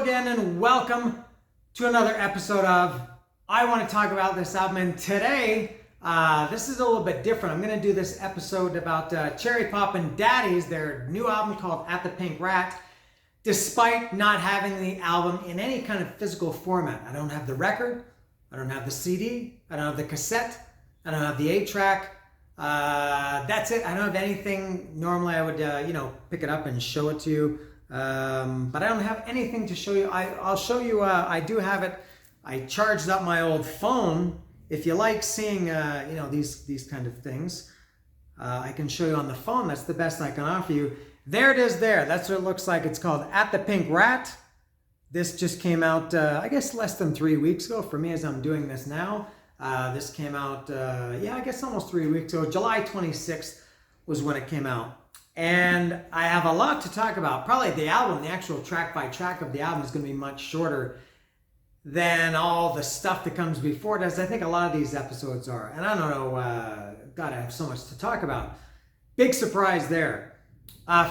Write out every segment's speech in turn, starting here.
again and welcome to another episode of I Want to Talk About This Album. And today, this is a little bit different. I'm going to do this episode about Cherry Poppin' Daddies, their new album called At the Pink Rat, despite not having the album in any kind of physical format. I don't have the record, I don't have the CD, I don't have the cassette, I don't have the 8-track. That's it. I don't have anything. Normally I would, pick it up and show it to you. But I don't have anything to show you. I'll show you, I do have it. I charged up my old phone. If you like seeing, these kind of things, I can show you on the phone. That's the best I can offer you. There it is there. That's what it looks like. It's called At the Pink Rat. This just came out, I guess less than 3 weeks ago for me as I'm doing this now. This came out, I guess almost 3 weeks ago. July 26th was when it came out. And I have a lot to talk about. Probably the album, the actual track by track of the album is going to be much shorter than all the stuff that comes before it, as I think a lot of these episodes are. And I don't know, God, I have so much to talk about. Big surprise there.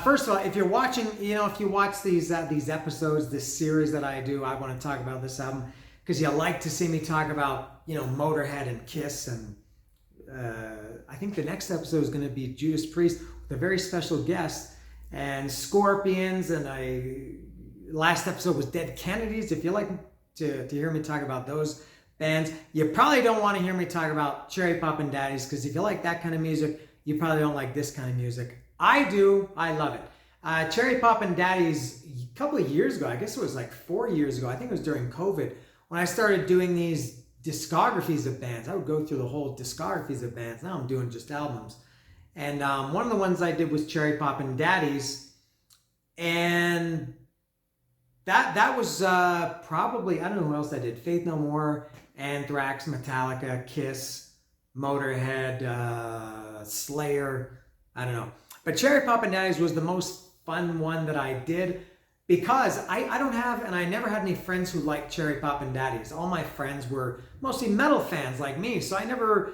First of all, if you're watching, if you watch these episodes, this series that I do, I want to talk about this album, because you like to see me talk about, Motorhead and Kiss. And I think the next episode is going to be Judas Priest, a very special guest, and Scorpions, and last episode was Dead Kennedys. If you like to hear me talk about those bands, you probably don't want to hear me talk about Cherry Poppin' Daddies, because if you like that kind of music, you probably don't like this kind of music. I do. I love it. Cherry Poppin' Daddies, a couple of years ago, I guess it was like 4 years ago, I think it was during COVID, when I started doing these discographies of bands. I would go through the whole discographies of bands. Now I'm doing just albums. And one of the ones I did was Cherry Poppin' Daddies, and that was probably, I don't know who else I did. Faith No More, Anthrax, Metallica, Kiss, Motorhead, Slayer, I don't know. But Cherry Poppin' Daddies was the most fun one that I did, because I don't have, and I never had any friends who liked Cherry Poppin' Daddies. All my friends were mostly metal fans like me, so I never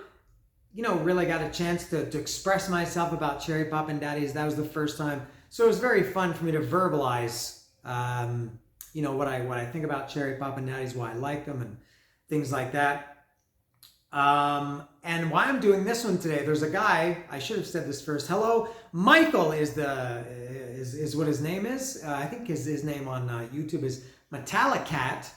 really got a chance to express myself about Cherry Poppin' Daddies. That was the first time. So it was very fun for me to verbalize, what I think about Cherry Poppin' Daddies, why I like them, and things like that. And why I'm doing this one today, there's a guy, I should have said this first. Hello, Michael is what his name is. I think his name on YouTube is Metallicat.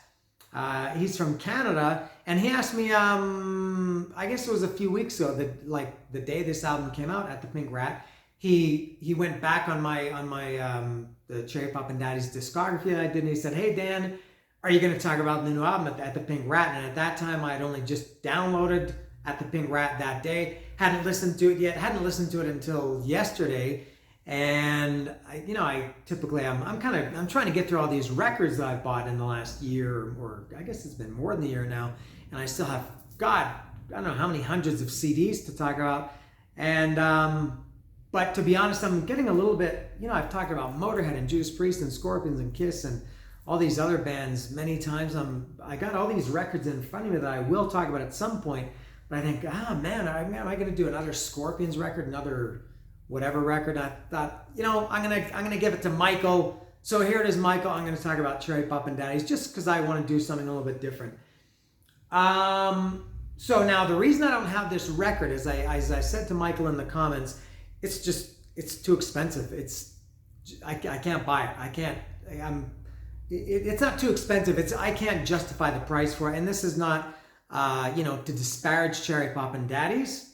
He's from Canada, and he asked me, I guess it was a few weeks ago, that like the day this album came out, At the Pink Rat, he went back on my the Cherry Poppin' Daddies discography that I did, and he said, "Hey Dan, are you going to talk about the new album at the Pink Rat?" And at that time, I had only just downloaded At the Pink Rat that day, hadn't listened to it yet, hadn't listened to it until yesterday. And I'm trying to get through all these records that I've bought in the last year, or I guess it's been more than a year now, and I still have, God, I don't know how many hundreds of CDs to talk about. And but to be honest, I'm getting a little bit, I've talked about Motorhead and Judas Priest and Scorpions and Kiss and all these other bands many times. I got all these records in front of me that I will talk about at some point, but I think, am I going to do another Scorpions record, another whatever record? I thought, I'm gonna give it to Michael. So here it is, Michael. I'm gonna talk about Cherry Poppin' Daddies, just because I want to do something a little bit different. So now the reason I don't have this record, as I said to Michael in the comments, it's too expensive. I can't buy it. It's not too expensive. I can't justify the price for it. And this is not, to disparage Cherry Poppin' Daddies.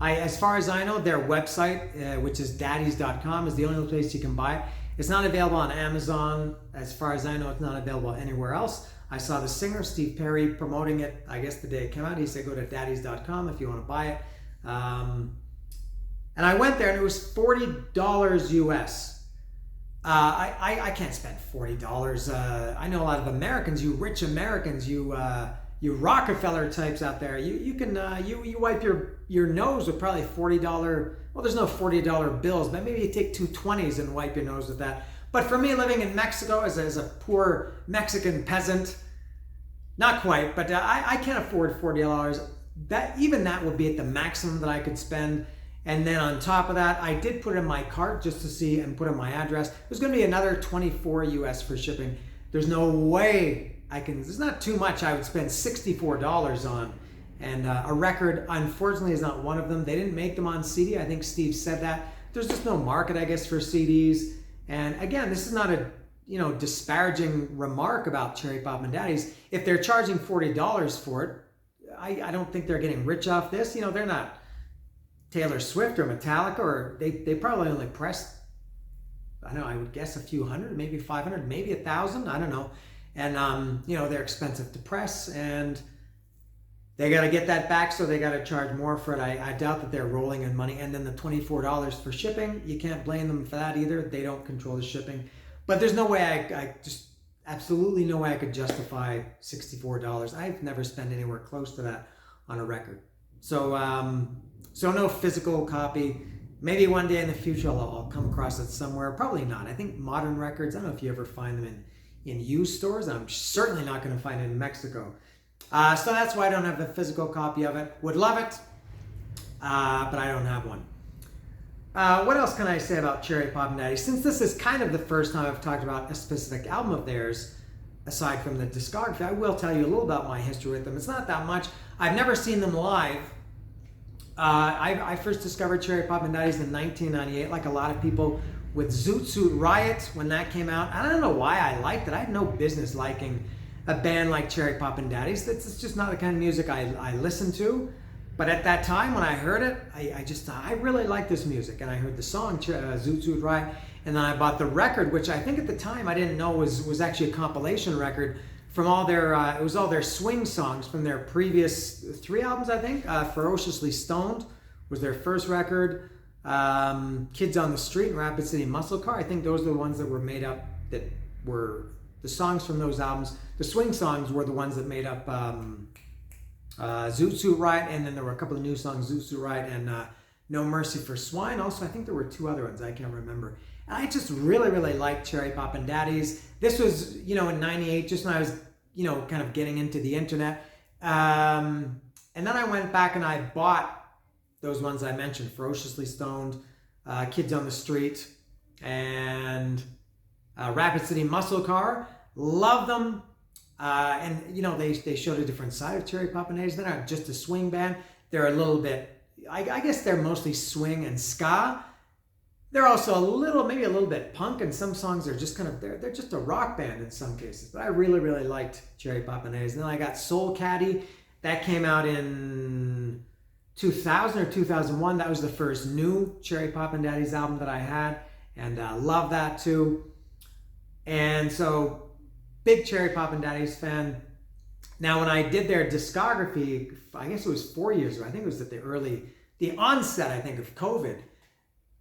As far as I know, their website, which is daddies.com, is the only place you can buy it. It's not available on Amazon. As far as I know, it's not available anywhere else. I saw the singer, Steve Perry, promoting it, I guess the day it came out. He said, go to daddies.com if you want to buy it. And I went there, and it was $40 US. I can't spend $40. I know a lot of Americans, you rich Americans, you Rockefeller types out there, you can you wipe your nose with probably $40. Well, there's no $40 bills, but maybe you take two 20s and wipe your nose with that. But for me, living in Mexico as a poor Mexican peasant, not quite, but I can't afford $40. That would be at the maximum that I could spend. And then on top of that, I did put it in my cart just to see and put in my address. It was going to be another $24 US for shipping. There's no way there's not too much I would spend $64 on. And a record, unfortunately, is not one of them. They didn't make them on CD. I think Steve said that. There's just no market, I guess, for CDs. And again, this is not a disparaging remark about Cherry Poppin' Daddies. If they're charging $40 for it, I don't think they're getting rich off this. They're not Taylor Swift or Metallica, or they probably only pressed, I don't know, I would guess a few hundred, maybe 500, maybe 1,000, I don't know. And, they're expensive to press, and they got to get that back, so they got to charge more for it. I doubt that they're rolling in money. And then the $24 for shipping, you can't blame them for that either. They don't control the shipping. But there's no way I just absolutely no way I could justify $64. I've never spent anywhere close to that on a record. So no physical copy. Maybe one day in the future I'll come across it somewhere. Probably not. I think modern records, I don't know if you ever find them in used stores. I'm certainly not going to find it in Mexico. So that's why I don't have the physical copy of it. Would love it, but I don't have one. What else can I say about Cherry Poppin' Daddies? Since this is kind of the first time I've talked about a specific album of theirs, aside from the discography, I will tell you a little about my history with them. It's not that much. I've never seen them live. I first discovered Cherry Poppin' Daddies in 1998, like a lot of people, with Zoot Suit Riot when that came out. I don't know why I liked it. I had no business liking a band like Cherry Poppin' Daddies. It's just not the kind of music I listen to. But at that time when I heard it, I really liked this music. And I heard the song Zoot Suit Riot, and then I bought the record, which I think at the time I didn't know was actually a compilation record from all their, it was all their swing songs from their previous 3 albums, I think. Ferociously Stoned was their first record. Kids on the Street and Rapid City Muscle Car. I think those are the ones that were made up, that were the songs from those albums. The swing songs were the ones that made up Zoot Suit Riot, and then there were a couple of new songs, Zoot Suit Riot and No Mercy for Swine. Also, I think there were 2 other ones, I can't remember. And I just really, really liked Cherry Poppin' Daddies. This was, in 98, just when I was, kind of getting into the internet. And then I went back and I bought those ones I mentioned, Ferociously Stoned, Kids on the Street, and Rapid City Muscle Car. Love them. And they showed a different side of Cherry Poppin' Daddies. They're not just a swing band. They're a little bit, I guess they're mostly swing and ska. They're also maybe a little bit punk, and some songs are just kind of, they're just a rock band in some cases. But I really, really liked Cherry Poppin' Daddies. And then I got Soul Caddy. That came out in 2000 or 2001. That was the first new Cherry Poppin' Daddies album that I had, and love that too. And so, big Cherry Poppin' Daddies fan. Now, when I did their discography, I guess it was 4 years ago. I think it was at the onset, I think, of COVID.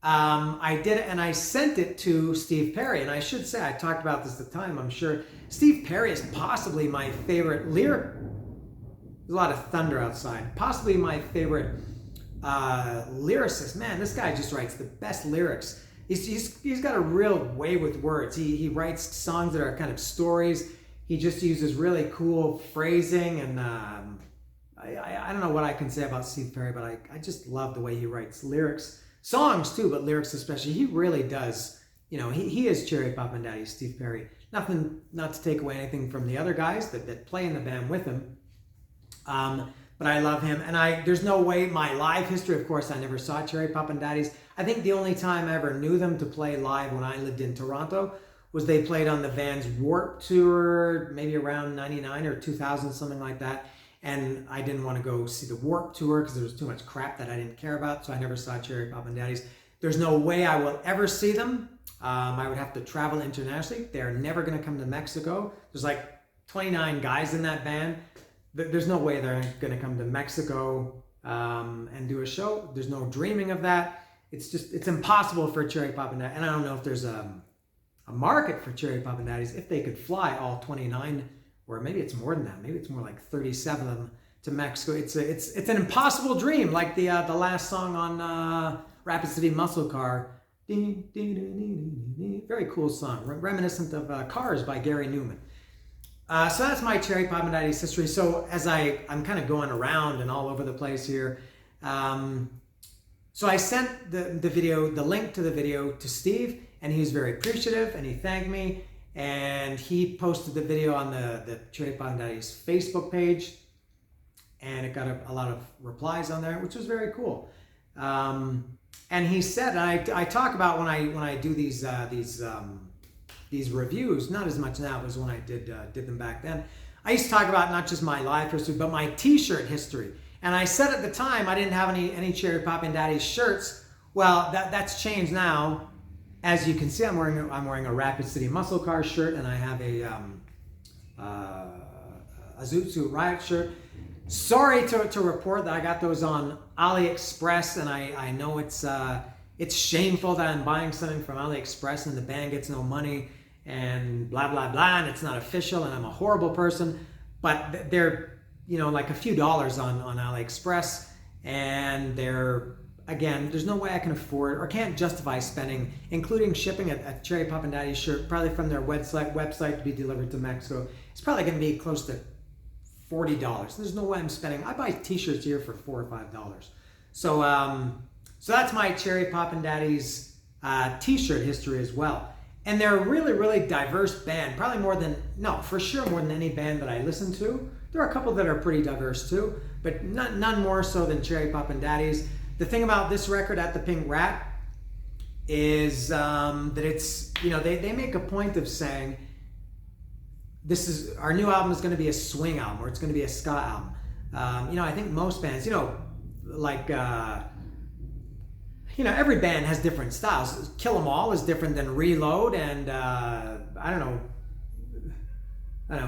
I did it, and I sent it to Steve Perry. And I should say, I talked about this at the time, I'm sure. Steve Perry is possibly my favorite lyric. There's a lot of thunder outside. Possibly my favorite lyricist. Man, this guy just writes the best lyrics. He's got a real way with words. He writes songs that are kind of stories. He just uses really cool phrasing, and I don't know what I can say about Steve Perry, but I just love the way he writes lyrics. Songs too, but lyrics especially. He really does. He is Cherry Poppin' Daddies, Steve Perry. Not to take away anything from the other guys that play in the band with him. But I love him, and there's no way, my live history, of course, I never saw Cherry Poppin' Daddies. I think the only time I ever knew them to play live when I lived in Toronto was they played on the Vans Warped Tour, maybe around 99 or 2000, something like that. And I didn't want to go see the Warped Tour because there was too much crap that I didn't care about, so I never saw Cherry Poppin' Daddies. There's no way I will ever see them. I would have to travel internationally. They're never going to come to Mexico. There's like 29 guys in that band. There's no way they're going to come to Mexico and do a show. There's no dreaming of that. It's impossible for Cherry Poppin' Daddies. And I don't know if there's a market for Cherry Poppin' Daddies if they could fly all 29, or maybe it's more than that. Maybe it's more like 37 of them to Mexico. It's an impossible dream, like the last song on Rapid City Muscle Car. Very cool song, reminiscent of Cars by Gary Newman. So that's my Cherry Poppin' Daddies history. So as I'm kind of going around and all over the place here. So I sent the link to the video to Steve, and he was very appreciative, and he thanked me. and he posted the video on the Cherry Poppin' Daddies Facebook page, and it got a lot of replies on there, which was very cool. And he said, and I talk about when I do these reviews, not as much now as when I did them back then. I used to talk about not just my life history, but my T-shirt history. And I said at the time I didn't have any Cherry Poppin' Daddies shirts. Well, that's changed now. As you can see, I'm wearing a Rapid City Muscle Car shirt, and I have a Zoot Suit Riot shirt. Sorry to report that I got those on AliExpress, and I know it's shameful that I'm buying something from AliExpress and the band gets no money and blah blah blah, and it's not official, and I'm a horrible person. But they're like a few dollars on AliExpress, and they're, again, there's no way I can afford or can't justify spending, including shipping a Cherry Poppin' Daddies shirt, probably from their website to be delivered to Mexico. It's probably going to be close to $40. There's no way I'm spending. I buy T-shirts here for $4 or $5. So that's my Cherry Poppin' Daddies T-shirt history as well. And they're a really, really diverse band. Probably for sure more than any band that I listen to. There are a couple that are pretty diverse too, but none more so than Cherry Poppin' Daddies. The thing about this record, At the Pink Rat, is that it's, they make a point of saying, our new album is going to be a swing album, or it's going to be a ska album. I think most bands, every band has different styles. Kill 'Em All is different than Reload, and I don't know,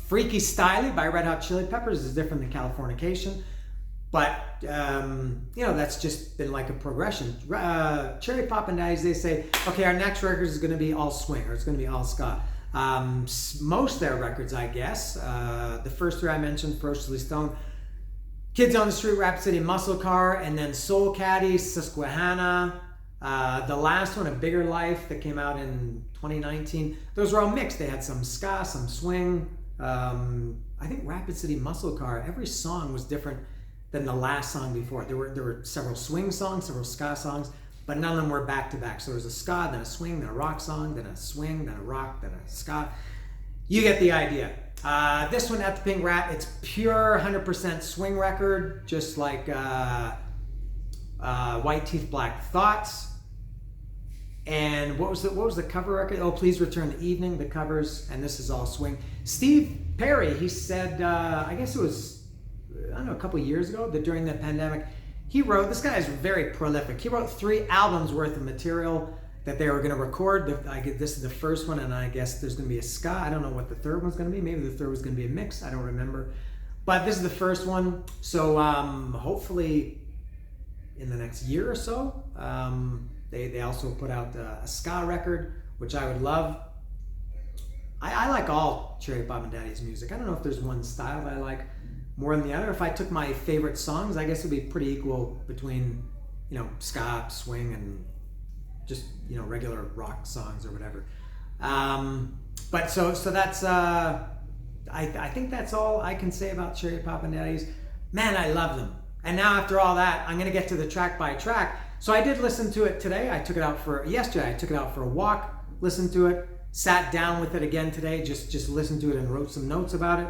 Freaky Styley by Red Hot Chili Peppers is different than Californication. But, that's just been like a progression. Cherry Poppin' Daddies, they say, okay, our next record is going to be all swing, or it's going to be all ska. Most of their records, I guess, the first three I mentioned, Ferociously Stoned, Kids on the Street, Rapid City Muscle Car, and then Soul Caddy, Susquehanna. The last one, A Bigger Life, that came out in 2019. Those were all mixed. They had some ska, some swing. I think Rapid City Muscle Car, every song was different than the last song before. There were several swing songs, several ska songs, but none of them were back to back. So there was a ska, then a swing, then a rock song, then a swing, then a rock, then a ska. You get the idea. This one, At the Pink Rat, it's pure 100% swing record, just like White Teeth, Black Thoughts. And what was the cover record? Oh, Please Return the Evening, the covers, and this is all swing. Steve Perry, he said, I guess it was, a couple of years ago, that during the pandemic, this guy is very prolific. He wrote 3 albums worth of material that they were going to record. This is the first one, and I guess there's going to be a ska. I don't know what the third one's going to be. Maybe the third was going to be a mix. I don't remember. But this is the first one. So hopefully in the next year or so, they also put out a ska record, which I would love. I like all Cherry Poppin' Daddies music. I don't know if there's one style that I like more than the other. If I took my favorite songs, I guess it would be pretty equal between, ska, swing, and just, regular rock songs or whatever. But so that's, I think that's all I can say about Cherry Poppin' Daddies. Man, I love them. And now after all that, I'm going to get to the track by track. So I did listen to it today. Yesterday I took it out for a walk, listened to it, sat down with it again today, just listened to it and wrote some notes about it.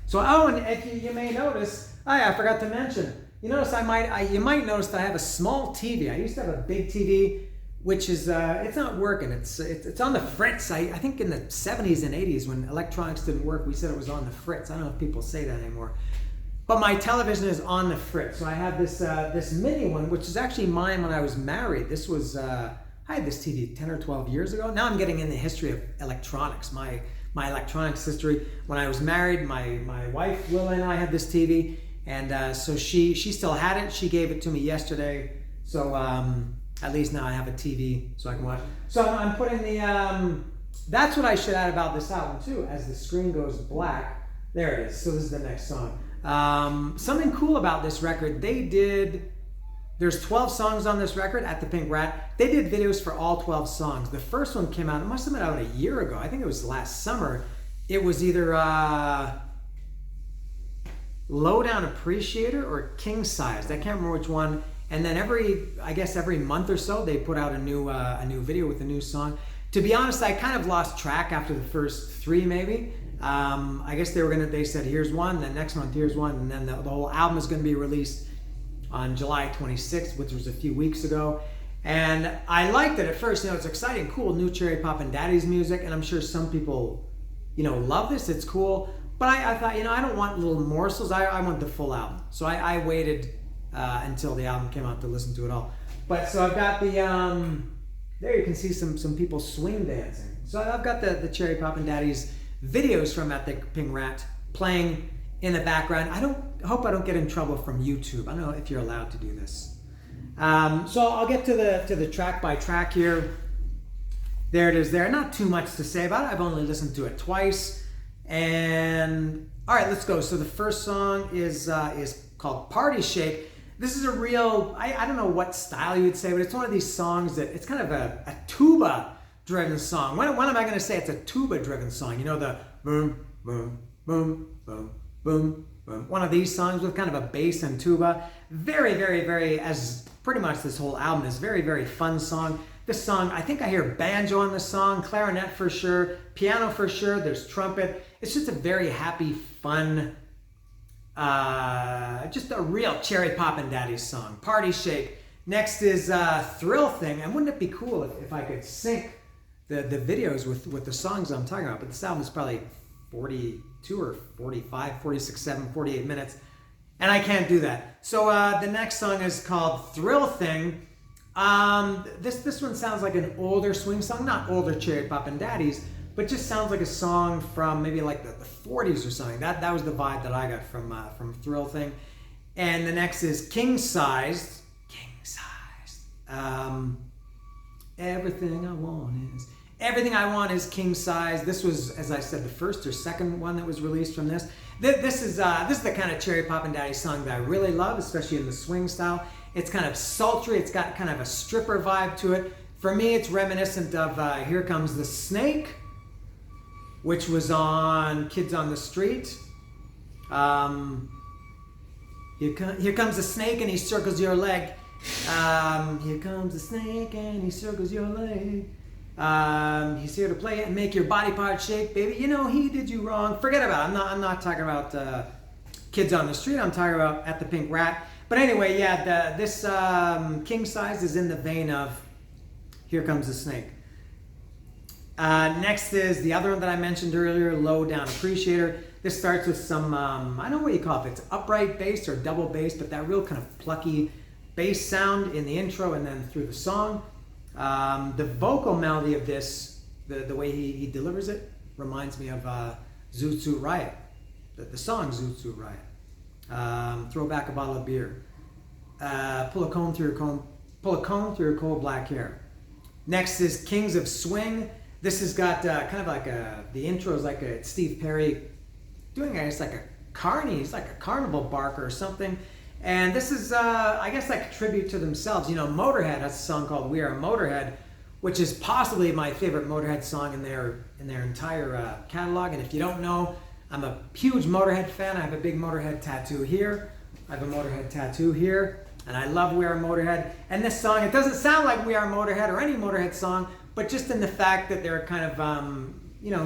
So, and if you may notice, I forgot to mention, you might notice that I have a small TV. I used to have a big TV, which is, it's not working. It's on the fritz. I think in the 70s and 80s when electronics didn't work, we said it was on the fritz. I don't know if people say that anymore. But my television is on the fritz. So I have this mini one, which is actually mine when I was married. This was, I had this TV 10 or 12 years ago. Now I'm getting in the history of electronics. My electronics history. When I was married, my wife Willa and I had this TV, and so she still had it. She gave it to me yesterday, so at least now I have a TV so I can watch. So I'm putting that's what I should add about this album too. As the screen goes black, there it is. So this is the next song. Something cool about this record, there's 12 songs on this record, At the Pink Rat. They did videos for all 12 songs. The first one came out, it must have been out a year ago. I think it was last summer. It was either Lowdown Appreciator or King Sized. I can't remember which one. And then every month or so, they put out a new video with a new song. To be honest, I kind of lost track after the first 3 maybe. I guess they said here's one, then next month here's one, and then the whole album is going to be released on July 26th, which was a few weeks ago. And I liked it at first. It's exciting, cool, new Cherry Poppin' Daddies music, and I'm sure some people, love this. It's cool. But I thought, I don't want little morsels. I want the full album. So I waited until the album came out to listen to it all. But so I've got the, there you can see some people swing dancing. So I've got the Cherry Poppin' Daddies videos from At the Pink Rat playing in the background. I hope I don't get in trouble from YouTube. I don't know if you're allowed to do this. So I'll get to the track by track here. There it is there. Not too much to say about it. I've only listened to it twice. And all right, let's go. So the first song is called Party Shake. This is a real, I don't know what style you would say, but it's one of these songs that it's kind of a tuba driven song. When am I going to say it's a tuba driven song? The boom, boom, boom, boom, boom, boom. One of these songs with kind of a bass and tuba. Very, very, very, as pretty much this whole album is, very, very fun song. This song, I think I hear banjo on this song, clarinet for sure, piano for sure, there's trumpet. It's just a very happy, fun, just a real Cherry Poppin' Daddies song. Party Shake. Next is Thrill Thing. And wouldn't it be cool if I could sync the videos with the songs I'm talking about? But this album is probably 42 or 45, 46, 7, 48 minutes. And I can't do that. So the next song is called Thrill Thing. This one sounds like an older swing song. Not older Cherry Poppin' Daddies, but just sounds like a song from maybe like the 40s or something. That was the vibe that I got from Thrill Thing. And the next is King Sized. King Sized. Everything I want is king size. This was, as I said, the first or second one that was released from this. This is the kind of Cherry Poppin' Daddies song that I really love, especially in the swing style. It's kind of sultry. It's got kind of a stripper vibe to it. For me, it's reminiscent of Here Comes the Snake, which was on Kids on the Street. Here comes the snake and he circles your leg. Here comes the snake and he circles your leg. He's here to play it and make your body part shake, baby. He did you wrong. Forget about it. I'm not talking about Kids on the Street. I'm talking about At the Pink Rat. But anyway, yeah, this King Size is in the vein of Here Comes the Snake. Next is the other one that I mentioned earlier, Low Down Appreciator. This starts with some, I don't know what you call it, if it's upright bass or double bass, but that real kind of plucky bass sound in the intro and then through the song. The vocal melody of this, the way he delivers it, reminds me of Zoot Suit Riot, the song Zoot Suit Riot. Throw back a bottle of beer. Pull a comb through your cold black hair. Next is Kings of Swing. This has got kind of like the intro is like a Steve Perry doing, I guess, like a carny. He's like a carnival barker or something. And this is, I guess, like a tribute to themselves. Motorhead has a song called We Are Motorhead, which is possibly my favorite Motorhead song in their entire catalog. And if you don't know, I'm a huge Motorhead fan. I have a big Motorhead tattoo here. I have a Motorhead tattoo here. And I love We Are Motorhead. And this song, it doesn't sound like We Are Motorhead or any Motorhead song, but just in the fact that they're kind of,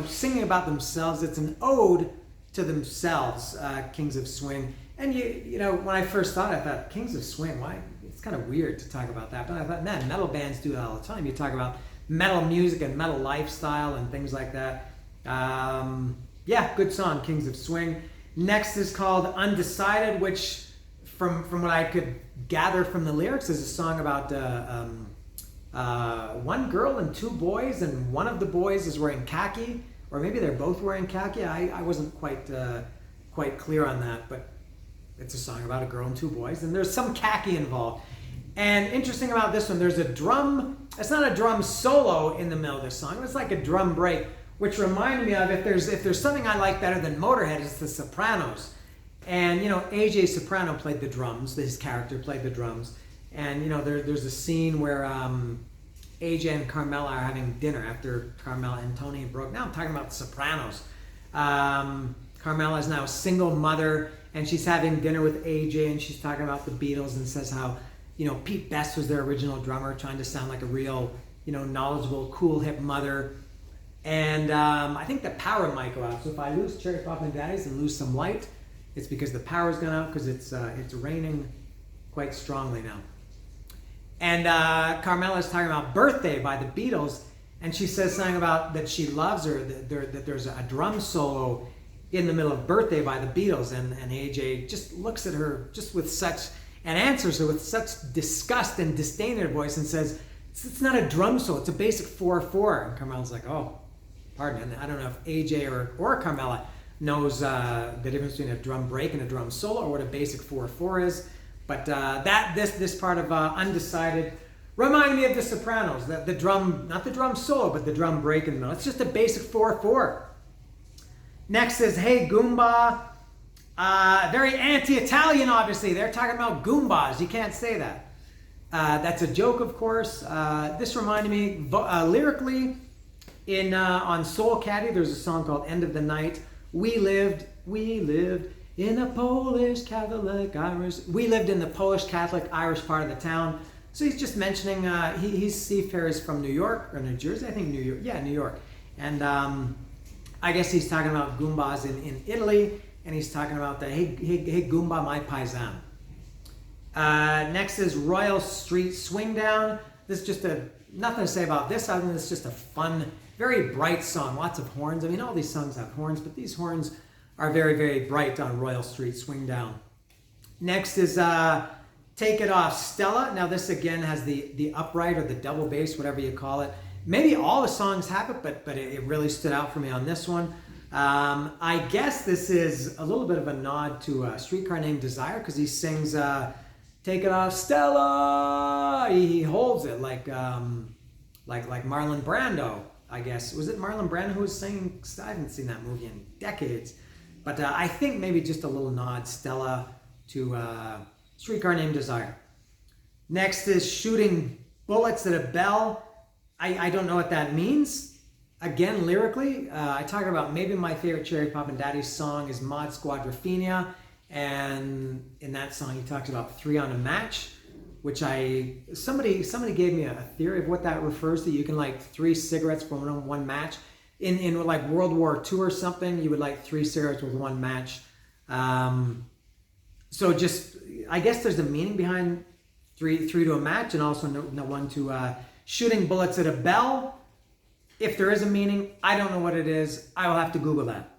singing about themselves. It's an ode to themselves, Kings of Swing. And when I first thought, I thought, Kings of Swing, why? It's kind of weird to talk about that. But I thought, man, metal bands do that all the time. You talk about metal music and metal lifestyle and things like that. Yeah, good song, Kings of Swing. Next is called Undecided, which from what I could gather from the lyrics is a song about one girl and two boys, and one of the boys is wearing khaki, or maybe they're both wearing khaki. I wasn't quite clear on that, but it's a song about a girl and two boys, and there's some khaki involved. And interesting about this one, there's a drum. It's not a drum solo in the middle of this song. It's like a drum break, which reminded me of if there's something I like better than Motorhead, it's The Sopranos. And AJ Soprano played the drums. His character played the drums. And there's a scene where AJ and Carmela are having dinner after Carmela and Tony broke. Now I'm talking about The Sopranos. Carmela is now a single mother, and she's having dinner with AJ, and she's talking about the Beatles and says how Pete Best was their original drummer, trying to sound like a real knowledgeable, cool, hip mother. And I think the power might go out. So if I lose Cherry Poppin' Daddies and lose some light, it's because the power's gone out because it's raining quite strongly now. And Carmela's talking about Birthday by the Beatles, and she says something about that she loves her, that there's a drum solo in the middle of Birthday by the Beatles, and AJ just looks at her just with such, and answers her with such disgust and disdain in her voice and says, it's not a drum solo, it's a basic 4/4. And Carmela's like, oh, pardon. And I don't know if AJ or Carmela knows the difference between a drum break and a drum solo, or what a basic 4/4 is. But this part of Undecided reminded me of The Sopranos. The drum, not the drum solo, but the drum break in the middle. It's just a basic 4/4. Next is Hey Goomba. Very anti-Italian, obviously. They're talking about Goombas. You can't say that. That's a joke, of course. This reminded me lyrically on Soul Caddy. There's a song called End of the Night. We lived in a Polish Catholic Irish. We lived in the Polish Catholic Irish part of the town. So he's just mentioning he's seafarers from New York or New Jersey. I think New York. Yeah, New York. And I guess he's talking about Goombas in Italy, and he's talking about the hey Goomba, my paisan. Next is Royal Street Swing Down. This is just nothing to say about this other than it's just a fun, very bright song. Lots of horns. I mean, all these songs have horns, but these horns are very, very bright on Royal Street Swing Down. Next is Take It Off Stella. Now this again has the upright or the double bass, whatever you call it. Maybe all the songs have it, but it really stood out for me on this one. I guess this is a little bit of a nod to a Streetcar Named Desire, because he sings Take It Off Stella. He holds it like Marlon Brando, I guess. Was it Marlon Brando who was singing? I haven't seen that movie in decades. But I think maybe just a little nod, Stella, to Streetcar Named Desire. Next is Shooting Bullets at a Bell. I don't know what that means. Again, lyrically, I talk about maybe my favorite Cherry Poppin' Daddies song is Mod Squadrophenia. And in that song, he talks about 3 on a match, which somebody gave me a theory of what that refers to. You can light 3 cigarettes from one match. In like World War II or something, you would light 3 cigarettes with one match. So just, I guess there's a meaning behind three to a match, and also no one to shooting bullets at a bell. If there is a meaning, I don't know what it is. I will have to Google that.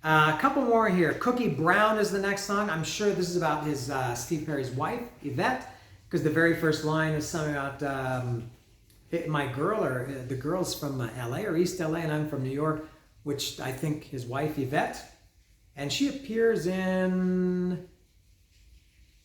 A couple more here. Cookie Brown is the next song. I'm sure this is about his Steve Perry's wife, Yvette, because the very first line is something about my girl, or the girl's from LA or East LA, and I'm from New York, which I think his wife, Yvette. And she appears in,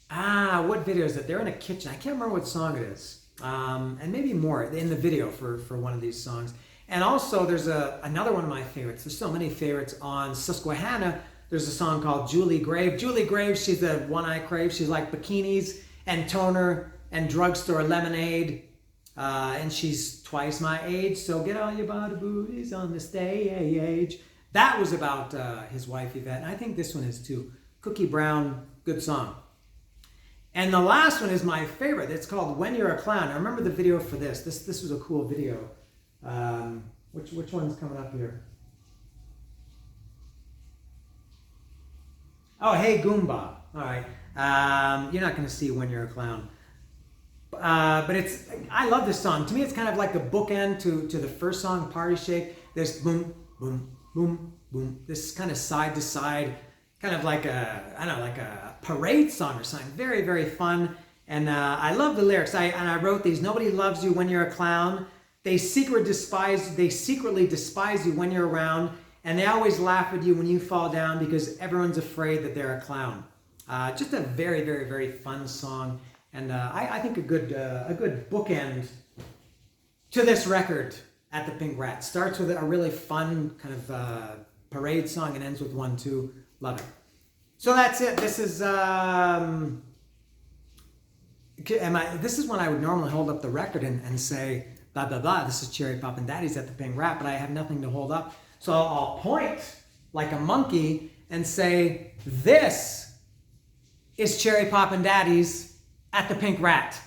what video is it? They're in a kitchen. I can't remember what song it is. And maybe more in the video for one of these songs. And also there's another one of my favorites. There's so many favorites on Susquehanna. There's a song called Julie Grave. Julie Grave, she's the one I crave. She's like bikinis and toner and drugstore lemonade. And she's twice my age, so get all your body booties on the stage. That was about his wife Yvette, and I think this one is too. Cookie Brown, good song. And the last one is my favorite. It's called When You're a Clown. I remember the video for this. This was a cool video. Which one's coming up here? Oh, Hey Goomba. All right. You're not going to see When You're a Clown. But I love this song. To me, it's kind of like the bookend to the first song, Party Shake. There's boom, boom, boom, boom. This kind of side to side, kind of like a parade song or something. Very, very fun. And I love the lyrics. I wrote these. Nobody loves you when you're a clown. They secretly despise you when you're around. And they always laugh at you when you fall down because everyone's afraid that they're a clown. Just a very, very, very fun song. And I think a good bookend to this record at the Pink Rat. Starts with a really fun kind of parade song and ends with 1-2. Love it. So that's it. This is this is when I would normally hold up the record and say blah blah blah. This is Cherry Poppin' Daddies at the Pink Rat, but I have nothing to hold up. So I'll point like a monkey and say, "This is Cherry Poppin' Daddies at the Pink Rat."